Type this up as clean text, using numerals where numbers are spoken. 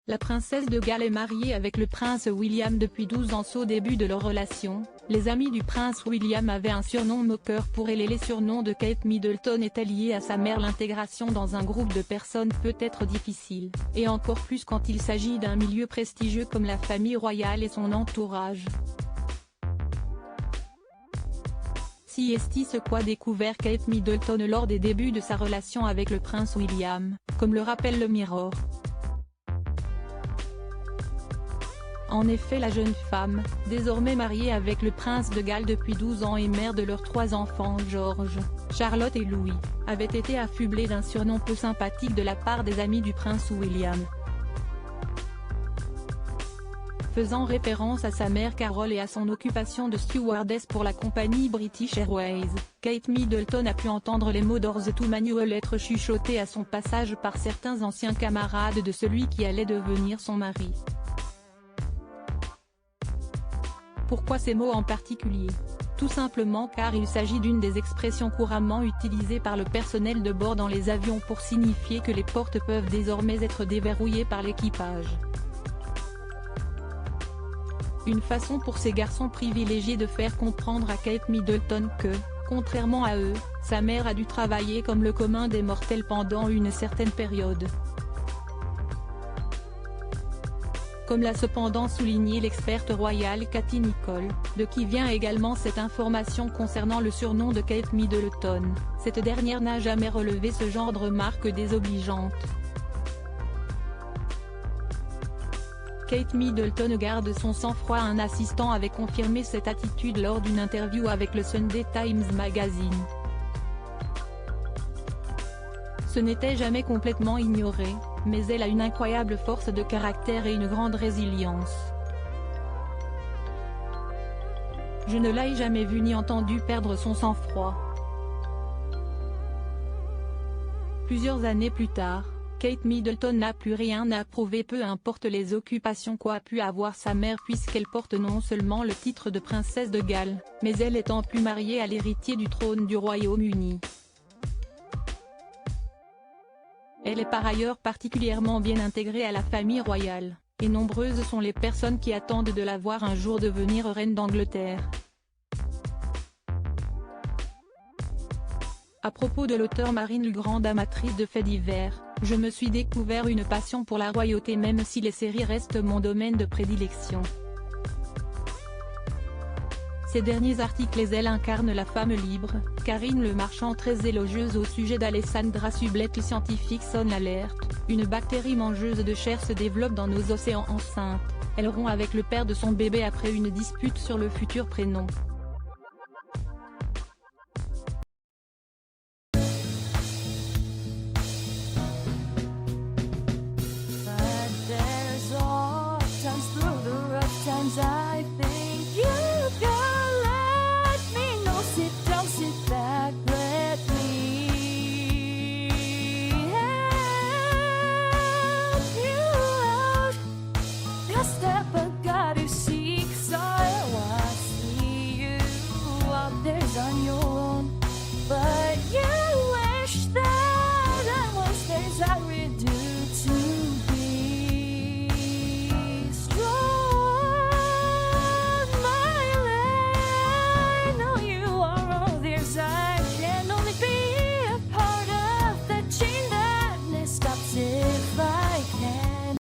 La princesse de Galles est mariée avec le prince William depuis 12 ans. Au début de leur relation, les amis du prince William avaient un surnom moqueur pour elle et les surnoms de Kate Middleton étaient liés à sa mère. L'intégration dans un groupe de personnes peut être difficile, et encore plus quand il s'agit d'un milieu prestigieux comme la famille royale et son entourage. Si est ce qu'a découvert Kate Middleton lors des débuts de sa relation avec le prince William, comme le rappelle le Mirror. En effet, la jeune femme, désormais mariée avec le prince de Galles depuis 12 ans et mère de leurs 3 enfants George, Charlotte et Louis, avait été affublée d'un surnom peu sympathique de la part des amis du prince William. Faisant référence à sa mère Carole et à son occupation de stewardess pour la compagnie British Airways, Kate Middleton a pu entendre les mots d'Ors to Manuel être chuchotés à son passage par certains anciens camarades de celui qui allait devenir son mari. Pourquoi ces mots en particulier? Tout simplement car il s'agit d'une des expressions couramment utilisées par le personnel de bord dans les avions pour signifier que les portes peuvent désormais être déverrouillées par l'équipage. Une façon pour ces garçons privilégiés de faire comprendre à Kate Middleton que, contrairement à eux, sa mère a dû travailler comme le commun des mortels pendant une certaine période. Comme l'a cependant souligné l'experte royale Cathy Nicholl, de qui vient également cette information concernant le surnom de Kate Middleton, cette dernière n'a jamais relevé ce genre de remarque désobligeante. Kate Middleton garde son sang-froid. Un assistant avait confirmé cette attitude lors d'une interview avec le Sunday Times Magazine. Ce n'était jamais complètement ignoré, mais elle a une incroyable force de caractère et une grande résilience. Je ne l'ai jamais vue ni entendue perdre son sang-froid. Plusieurs années plus tard, Kate Middleton n'a plus rien à prouver, peu importe les occupations qu'a pu avoir sa mère, puisqu'elle porte non seulement le titre de princesse de Galles, mais elle étant plus mariée à l'héritier du trône du Royaume-Uni. Elle est par ailleurs particulièrement bien intégrée à la famille royale, et nombreuses sont les personnes qui attendent de la voir un jour devenir reine d'Angleterre. À propos de l'auteure Marine, grande amatrice de faits divers, je me suis découvert une passion pour la royauté, même si les séries restent mon domaine de prédilection. Ces derniers articles, elle incarne la femme libre. Karine Le Marchand, très élogieuse au sujet d'Alessandra Sublet. Le scientifique sonne l'alerte, une bactérie mangeuse de chair se développe dans nos océans. Enceinte, elle rompt avec le père de son bébé après une dispute sur le futur prénom. On your own, but